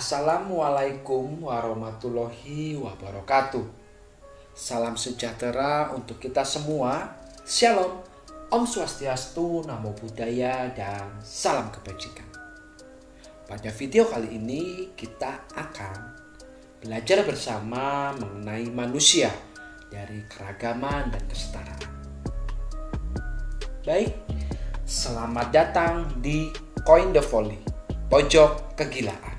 Assalamualaikum warahmatullahi wabarakatuh. Salam sejahtera untuk kita semua. Shalom, Om Swastiastu, Namo Buddhaya, dan salam kebajikan. Pada video kali ini kita akan belajar bersama mengenai manusia dari keragaman dan kesetaraan. Baik, selamat datang di Coin the Volley, pojok kegilaan.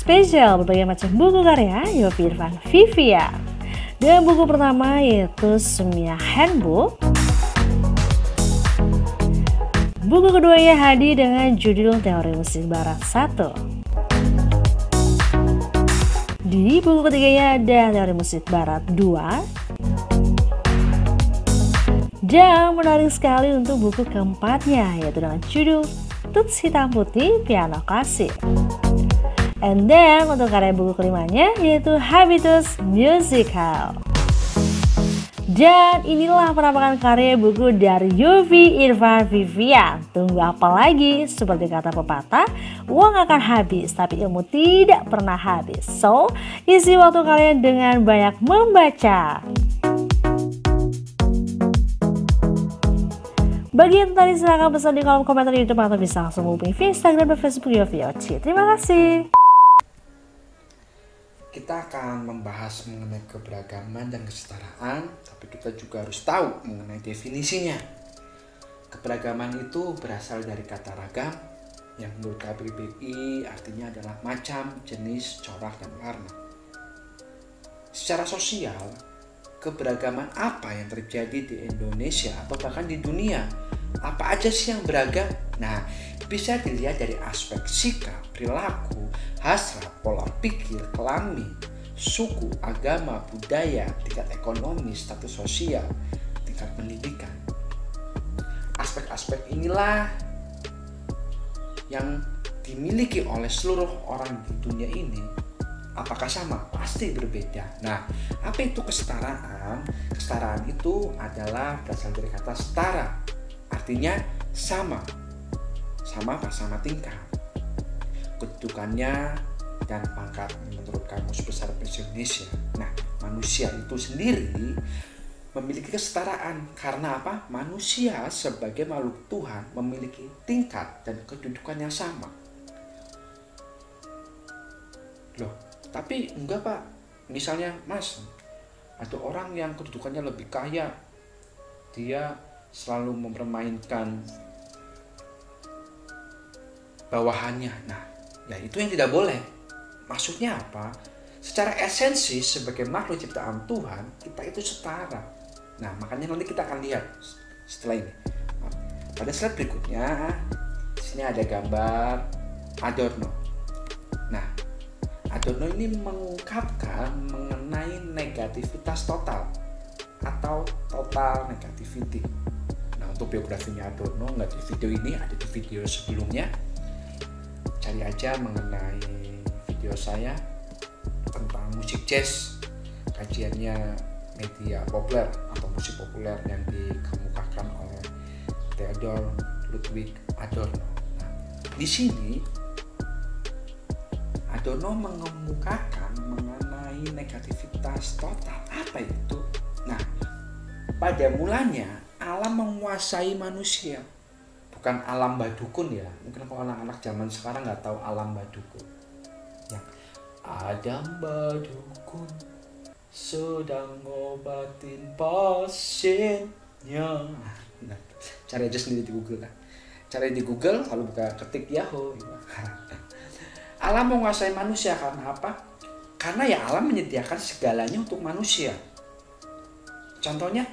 Spesial berbagai macam buku karya Yovie Irfan Vivian. Dan buku pertama yaitu Sumia Handbook. Buku keduanya Hadi dengan judul Teori Musik Barat 1. Di buku ketiganya ada Teori Musik Barat 2. Dan menarik sekali untuk buku keempatnya yaitu dengan judul Tuts Hitam Putih Piano Klasik. And then untuk karya buku kelimanya yaitu Habitus Musical. Dan inilah penampakan karya buku dari Yovie Irfan Vivian. Tunggu apa lagi? Seperti kata pepatah, uang akan habis tapi ilmu tidak pernah habis. So, isi waktu kalian dengan banyak membaca. Bagi yang tadi silahkan pesan di kolom komentar di YouTube atau bisa langsung hubungi via Instagram dan Facebook Yovie Oci. Terima kasih. Kita akan membahas mengenai keberagaman dan kesetaraan, tapi kita juga harus tahu mengenai definisinya. Keberagaman itu berasal dari kata ragam, yang menurut KBBI artinya adalah macam, jenis, corak, dan warna. Secara sosial, keberagaman apa yang terjadi di Indonesia atau bahkan di dunia? Apa aja sih yang beragam? Nah, bisa dilihat dari aspek sikap, perilaku, hasrat, pola pikir, kelamin, suku, agama, budaya, tingkat ekonomi, status sosial, tingkat pendidikan. Aspek-aspek inilah yang dimiliki oleh seluruh orang di dunia ini. Apakah sama? Pasti berbeda. Nah, apa itu kesetaraan? Kesetaraan itu adalah berasal dari kata setara. Artinya sama. Sama apa? Sama tingkat. Kedudukannya dan pangkat menurut Kamus Besar Bahasa Indonesia. Nah, manusia itu sendiri memiliki kesetaraan. Karena apa? Manusia sebagai makhluk Tuhan memiliki tingkat dan kedudukan yang sama. Loh, tapi enggak Pak. Misalnya Mas, ada orang yang kedudukannya lebih kaya. Dia selalu mempermainkan bawahannya. Nah, ya itu yang tidak boleh. Maksudnya apa? Secara esensi sebagai makhluk ciptaan Tuhan, kita itu setara. Nah, makanya nanti kita akan lihat setelah ini. Pada slide berikutnya, di sini ada gambar Adorno. Nah, Adorno ini mengungkapkan mengenai negativitas total atau total negativity. Nah, untuk biografinya Adorno nggak di video ini, ada di video sebelumnya. Cari aja mengenai video saya tentang musik jazz, kajiannya media populer atau musik populer yang dikemukakan oleh Theodor Ludwig Adorno. Nah, di sini Adorno mengemukakan mengenai negativitas total. Apa itu? Nah, pada mulanya alam menguasai manusia. Bukan alam badukun ya. Mungkin kalau anak-anak zaman sekarang nggak tahu alam badukun. Yang Adam badukun sedang ngobatin pasiennya. Nah, cari aja sendiri di Google kan. Cari di Google lalu buka ketik Yahoo. Alam menguasai manusia karena apa? Karena ya alam menyediakan segalanya untuk manusia. Contohnya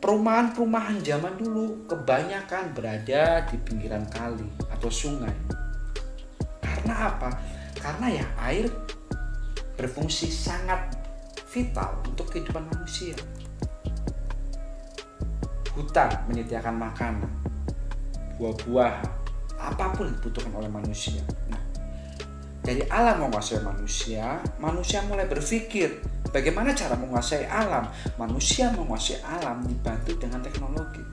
perumahan-perumahan zaman dulu kebanyakan berada di pinggiran kali atau sungai. Karena apa? Karena ya air berfungsi sangat vital untuk kehidupan manusia. Hutan menyediakan makanan. buah-buahan, apapun yang dibutuhkan oleh manusia. Nah, dari alam menguasai manusia, manusia mulai berpikir bagaimana cara menguasai alam. Manusia menguasai alam dibantu dengan teknologi.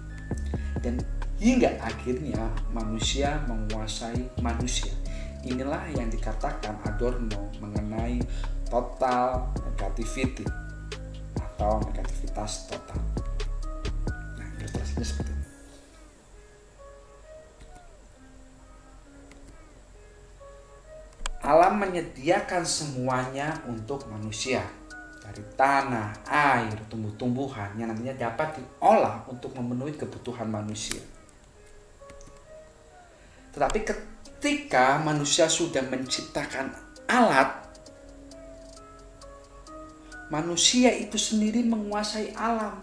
Dan hingga akhirnya manusia menguasai manusia. Inilah yang dikatakan Adorno mengenai total negativity atau negativitas total. Nah, ilustrasinya seperti ini. Alam menyediakan semuanya untuk manusia. Dari tanah, air, tumbuh-tumbuhan yang nantinya dapat diolah untuk memenuhi kebutuhan manusia. Tetapi ketika manusia sudah menciptakan alat, manusia itu sendiri menguasai alam.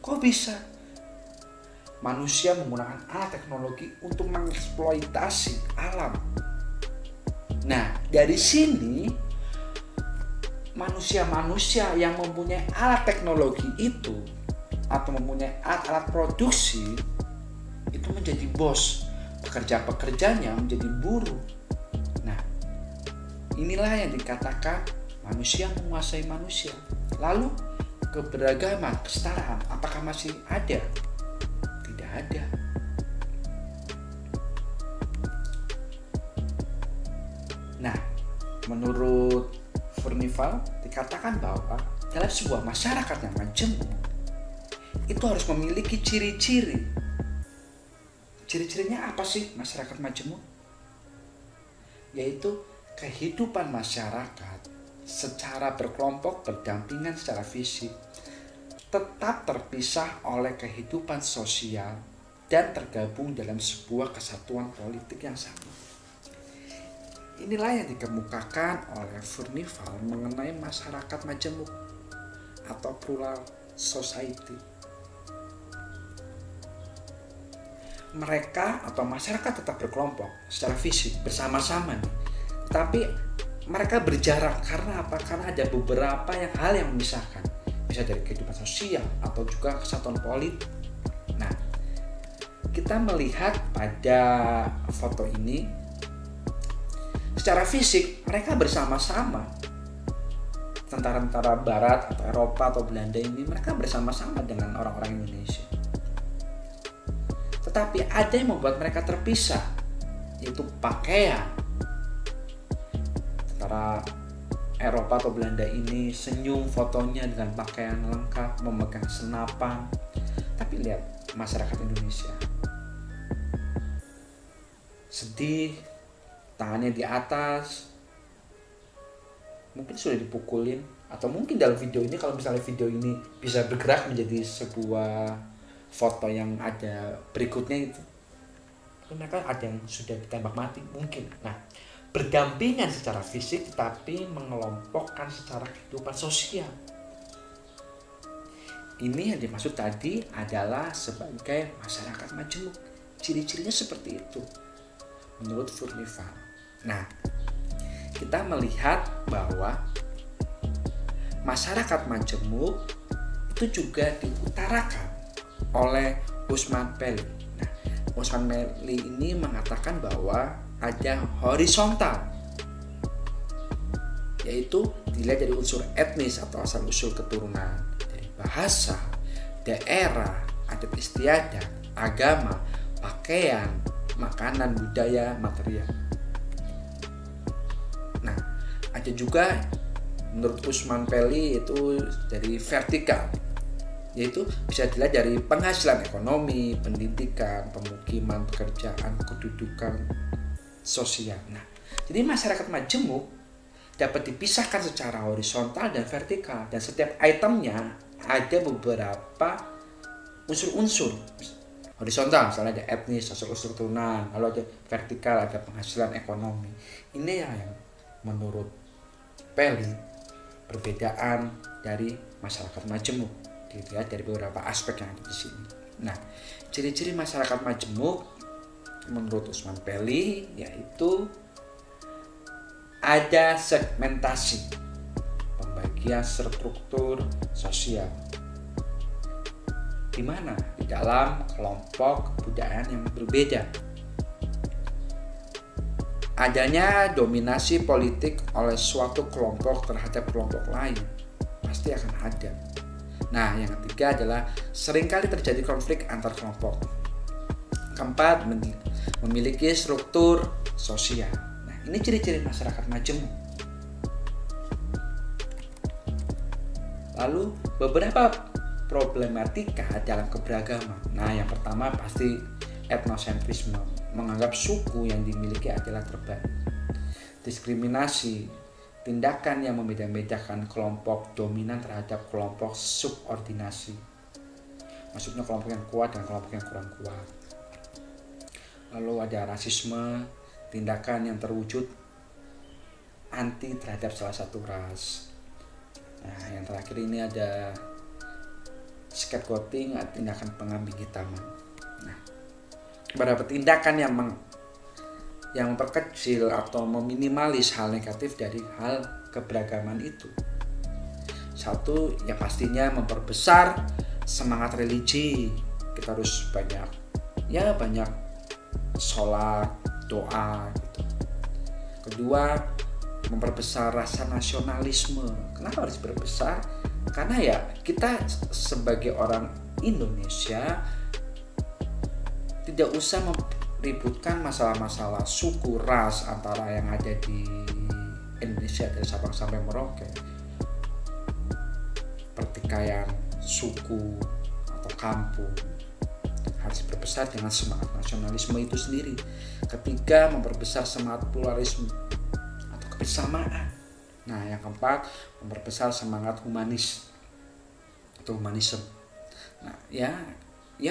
Kok bisa? Manusia menggunakan alat teknologi untuk mengeksploitasi alam. Nah, dari sini manusia-manusia yang mempunyai alat teknologi itu atau mempunyai alat-alat produksi itu menjadi bos, pekerja-pekerjanya menjadi buruh. Nah, inilah yang dikatakan manusia menguasai manusia. Lalu keberagaman, kesetaraan, apakah masih ada? Tidak ada. Nah, menurut Furnival dikatakan bahwa dalam sebuah masyarakat yang majemuk itu harus memiliki ciri-ciri. Ciri-cirinya apa sih masyarakat majemuk? Yaitu kehidupan masyarakat secara berkelompok berdampingan secara fisik tetap terpisah oleh kehidupan sosial dan tergabung dalam sebuah kesatuan politik yang sama. Inilah yang dikemukakan oleh Furnival mengenai masyarakat majemuk atau plural society. Mereka atau masyarakat tetap berkelompok secara fisik bersama-sama nih. Tapi mereka berjarak karena apa? Karena ada beberapa hal yang memisahkan. Bisa dari kehidupan sosial atau juga kesatuan politik. Nah, kita melihat pada foto ini secara fisik mereka bersama-sama. Tentara-tentara Barat atau Eropa atau Belanda ini mereka bersama-sama dengan orang-orang Indonesia. Tetapi ada yang membuat mereka terpisah, yaitu pakaian. Tentara Eropa atau Belanda ini senyum fotonya dengan pakaian lengkap, memegang senapan. Tapi lihat masyarakat Indonesia, sedih, tangannya di atas, mungkin sudah dipukulin, atau mungkin dalam video ini, kalau misalnya video ini bisa bergerak menjadi sebuah foto yang ada berikutnya itu, mereka ada yang sudah ditembak mati mungkin. Nah, berdampingan secara fisik tapi mengelompokkan secara kehidupan sosial. Ini yang dimaksud tadi adalah sebagai masyarakat majemuk. Ciri-cirinya seperti itu menurut Furnival. Nah, kita melihat bahwa masyarakat majemuk itu juga diutarakan oleh Usman Pelli. Nah, Usman Pelli ini mengatakan bahwa ada horizontal, yaitu dilihat dari unsur etnis atau asal-usul keturunan, dari bahasa, daerah, adat istiadat, agama, pakaian, makanan, budaya, material. Nah, ada juga menurut Usman Pelli itu dari vertikal, yaitu bisa dilihat dari penghasilan ekonomi, pendidikan, pemukiman, pekerjaan, kedudukan sosial. Nah, jadi masyarakat majemuk dapat dipisahkan secara horizontal dan vertikal, dan setiap itemnya ada beberapa unsur-unsur. Horizontal misalnya ada etnis, asal-usul keturunan, lalu ada vertikal, ada penghasilan ekonomi. Ini yang menurut Pelli perbedaan dari masyarakat majemuk, dilihat dari beberapa aspek yang ada di sini. Nah, ciri-ciri masyarakat majemuk menurut Usman Pelli yaitu ada segmentasi, pembagian struktur sosial. Di mana? Di dalam kelompok kebudayaan yang berbeda. Adanya dominasi politik oleh suatu kelompok terhadap kelompok lain pasti akan ada. Nah, yang ketiga adalah seringkali terjadi konflik antar kelompok. Keempat, memiliki struktur sosial. Nah, ini ciri-ciri masyarakat majemuk. Lalu, beberapa problematika dalam keberagaman. Nah, yang pertama pasti etnosentrisme, menganggap suku yang dimiliki adalah terbaik. Diskriminasi, tindakan yang membeda-bedakan kelompok dominan terhadap kelompok subordinasi. Maksudnya kelompok yang kuat dan kelompok yang kurang kuat. Lalu ada rasisme, tindakan yang terwujud anti terhadap salah satu ras. Nah, yang terakhir ini ada scapegoating, tindakan pengambil hitaman. Nah, beberapa tindakan yang memperkecil atau meminimalis hal negatif dari hal keberagaman itu. Satu, ya pastinya memperbesar semangat religi. Kita harus banyak sholat, doa gitu. Kedua, memperbesar rasa nasionalisme. Kenapa harus berbesar? Karena ya kita sebagai orang Indonesia tidak usah meributkan masalah-masalah suku, ras antara yang ada di Indonesia dari Sabang sampai Merauke. Pertikaian suku atau kampung harus berbesar dengan semangat nasionalisme itu sendiri. Ketiga, memperbesar semangat pluralisme atau kebersamaan. Nah, yang keempat, memperbesar semangat humanis atau humanisme. Nah, ya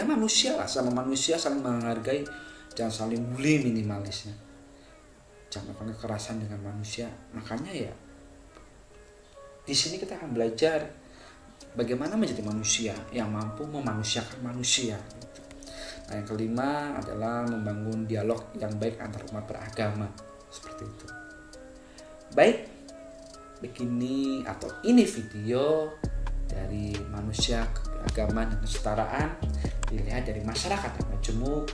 manusia lah, sama manusia saling menghargai, jangan saling bully minimalisnya. Jangan melakukan kekerasan dengan manusia. Makanya ya di sini kita akan belajar bagaimana menjadi manusia yang mampu memanusiakan manusia. Nah, yang kelima adalah membangun dialog yang baik antar umat beragama, seperti itu. Baik, begini atau ini video dari manusia, keberagaman dan kesetaraan dilihat dari masyarakat yang majemuk.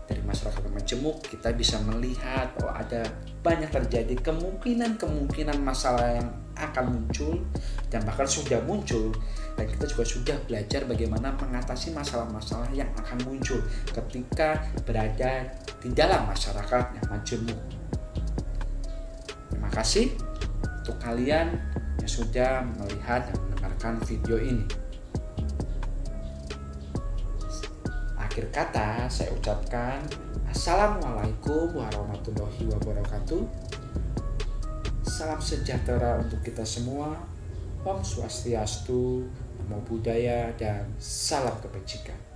Dari masyarakat yang majemuk kita bisa melihat bahwa ada banyak terjadi kemungkinan masalah yang akan muncul dan bahkan sudah muncul, dan kita juga sudah belajar bagaimana mengatasi masalah-masalah yang akan muncul ketika berada di dalam masyarakat yang majemuk. Terima kasih untuk kalian yang sudah melihat dan mendengarkan video ini. Akhir kata saya ucapkan Assalamualaikum warahmatullahi wabarakatuh. Salam sejahtera untuk kita semua. Om Swastiastu, Namo Buddhaya, dan salam kebajikan.